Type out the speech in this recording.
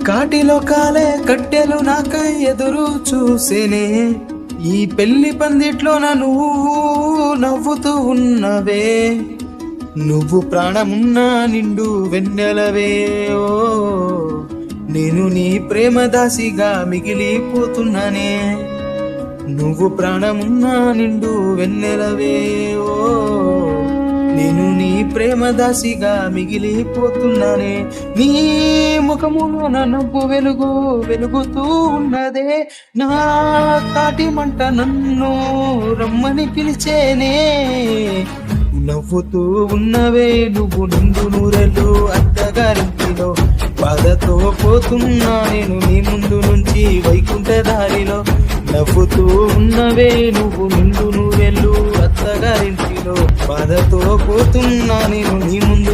కాటిలో కాలే కట్టెలు నాకై ఎదురు చూసేనే, ఈ పెళ్లి పందిట్లోన నువ్వు నవ్వుతూ ఉన్నవే, నువ్వు ప్రాణమున్నా నిండు వెన్నెలవే. ఓ నేను నీ ప్రేమ దాసిగా మిగిలిపోతున్నానే, నువ్వు ప్రాణమున్నా నిండు వెన్నెలవే. ఓ నేను నీ ప్రేమ దాసిగా మిగిలిపోతున్నానే, నీ ముఖములో నా నవ్వు వెలుగుతూ ఉన్నదే, నా కాటి మంట నన్ను రమ్మని పిలిచేనే, నవ్వుతూ ఉన్నవే నువ్వు నిండు నూరెలు అత్తగారింటిలో, బాధతో పోతున్నా నేను నీ ముందు నుంచి వైకుంఠ దారిలో, నవ్వుతూ ఉన్నవే నువ్వు నిండు నూరెలు అత్తగారింటిలో, బాధతో పోతున్నా నేను నీ ముందు